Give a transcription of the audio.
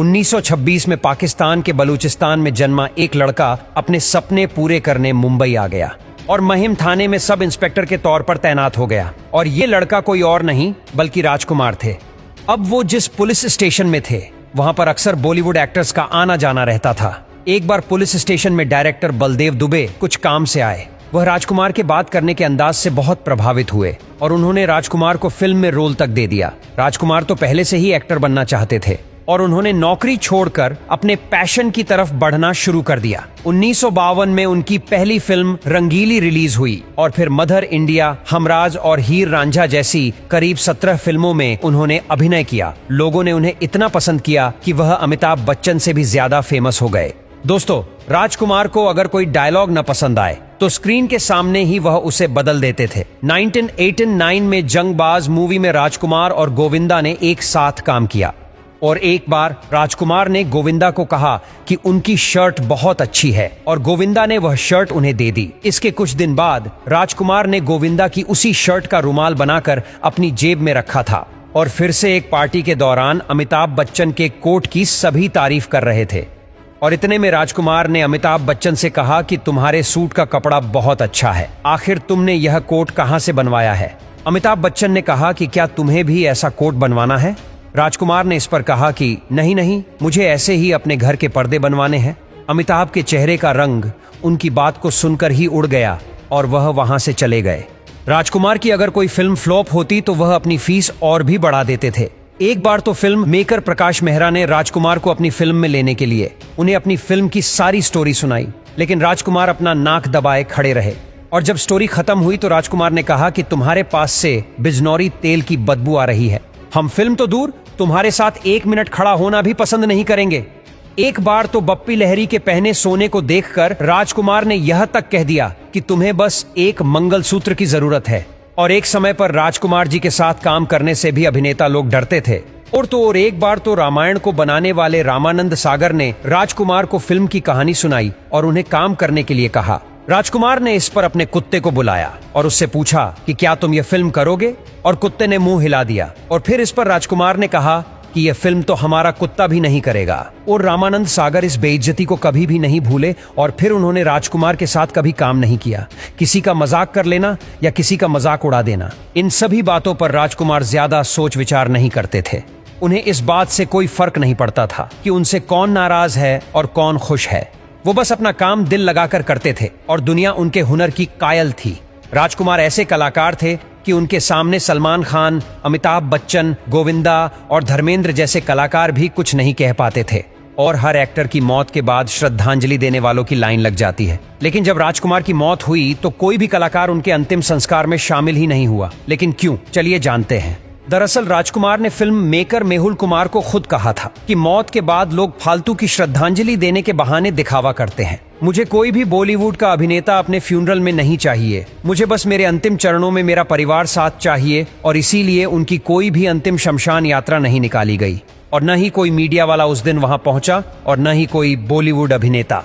1926 में पाकिस्तान के बलूचिस्तान में जन्मा एक लड़का अपने सपने पूरे करने मुंबई आ गया और महिम थाने में सब इंस्पेक्टर के तौर पर तैनात हो गया। और ये लड़का कोई और नहीं बल्कि राजकुमार थे। अब वो जिस पुलिस स्टेशन में थे वहां पर अक्सर बॉलीवुड एक्टर्स का आना जाना रहता था। एक बार पुलिस स्टेशन में डायरेक्टर बलदेव दुबे कुछ काम से आए। वह राजकुमार के बात करने के अंदाज से बहुत प्रभावित हुए और उन्होंने राजकुमार को फिल्म में रोल तक दे दिया। राजकुमार तो पहले से ही एक्टर बनना चाहते थे और उन्होंने नौकरी छोड़कर अपने पैशन की तरफ बढ़ना शुरू कर दिया। 1952 में उनकी पहली फिल्म रंगीली रिलीज हुई और फिर मदर इंडिया, हमराज और हीर रांझा जैसी करीब 17 फिल्मों में उन्होंने अभिनय किया। लोगों ने उन्हें इतना पसंद किया कि वह अमिताभ बच्चन से भी ज्यादा फेमस हो गए। दोस्तों, राजकुमार को अगर कोई डायलॉग न पसंद आए तो स्क्रीन के सामने ही वह उसे बदल देते थे। 1989 में जंगबाज मूवी में राजकुमार और गोविंदा ने एक साथ काम किया और एक बार राजकुमार ने गोविंदा को कहा कि उनकी शर्ट बहुत अच्छी है और गोविंदा ने वह शर्ट उन्हें दे दी। इसके कुछ दिन बाद राजकुमार ने गोविंदा की उसी शर्ट का रुमाल बनाकर अपनी जेब में रखा था और फिर से एक पार्टी के दौरान अमिताभ बच्चन के कोट की सभी तारीफ कर रहे थे और इतने में राजकुमार ने अमिताभ बच्चन से कहा कि तुम्हारे सूट का कपड़ा बहुत अच्छा है, आखिर तुमने यह कोट कहां से बनवाया है? अमिताभ बच्चन ने कहा कि क्या तुम्हें भी ऐसा कोट बनवाना है? राजकुमार ने इस पर कहा कि नहीं नहीं, मुझे ऐसे ही अपने घर के पर्दे बनवाने हैं। अमिताभ के चेहरे का रंग उनकी बात को सुनकर ही उड़ गया और वह वहां से चले गए। राजकुमार की अगर कोई फिल्म फ्लॉप होती तो वह अपनी फीस और भी बढ़ा देते थे। एक बार तो फिल्म मेकर प्रकाश मेहरा ने राजकुमार को अपनी फिल्म में लेने के लिए उन्हें अपनी फिल्म की सारी स्टोरी सुनाई, लेकिन राजकुमार अपना नाक दबाए खड़े रहे और जब स्टोरी खत्म हुई तो राजकुमार ने कहा कि तुम्हारे पास से बिजनौरी तेल की बदबू आ रही है। हम फिल्म तो दूर, तुम्हारे साथ 1 मिनट खड़ा होना भी पसंद नहीं करेंगे। एक बार तो बप्पी लहरी के पहने सोने को देखकर राजकुमार ने यह तक कह दिया कि तुम्हें बस एक मंगलसूत्र की जरूरत है। और एक समय पर राजकुमार जी के साथ काम करने से भी अभिनेता लोग डरते थे। और एक बार तो रामायण को बनाने वाले रामानंद सागर ने राजकुमार को फिल्म की कहानी सुनाई और उन्हें काम करने के लिए कहा। राजकुमार ने इस पर अपने कुत्ते को बुलाया और उससे पूछा कि क्या तुम यह फिल्म करोगे? और कुत्ते ने मुंह हिला दिया और फिर इस पर राजकुमार ने कहा कि यह फिल्म तो हमारा कुत्ता भी नहीं करेगा। और रामानंद सागर इस बेइज्जती को कभी भी नहीं भूले और फिर उन्होंने राजकुमार के साथ कभी काम नहीं किया। किसी का मजाक कर लेना या किसी का मजाक उड़ा देना, इन सभी बातों पर राजकुमार ज्यादा सोच विचार नहीं करते थे। उन्हें इस बात से कोई फर्क नहीं पड़ता था कि उनसे कौन नाराज है और कौन खुश है। वो बस अपना काम दिल लगाकर करते थे और दुनिया उनके हुनर की कायल थी। राजकुमार ऐसे कलाकार थे कि उनके सामने सलमान खान, अमिताभ बच्चन, गोविंदा और धर्मेंद्र जैसे कलाकार भी कुछ नहीं कह पाते थे। और हर एक्टर की मौत के बाद श्रद्धांजलि देने वालों की लाइन लग जाती है, लेकिन जब राजकुमार की मौत हुई तो कोई भी कलाकार उनके अंतिम संस्कार में शामिल ही नहीं हुआ। लेकिन क्यों? चलिए जानते हैं। दरअसल राजकुमार ने फिल्म मेकर मेहुल कुमार को खुद कहा था कि मौत के बाद लोग फालतू की श्रद्धांजलि देने के बहाने दिखावा करते हैं। मुझे कोई भी बॉलीवुड का अभिनेता अपने फ्यूनरल में नहीं चाहिए। मुझे बस मेरे अंतिम चरणों में मेरा परिवार साथ चाहिए और इसीलिए उनकी कोई भी अंतिम शमशान यात्रा नहीं निकाली गई और न ही कोई मीडिया वाला उस दिन वहां पहुंचा और न ही कोई बॉलीवुड अभिनेता।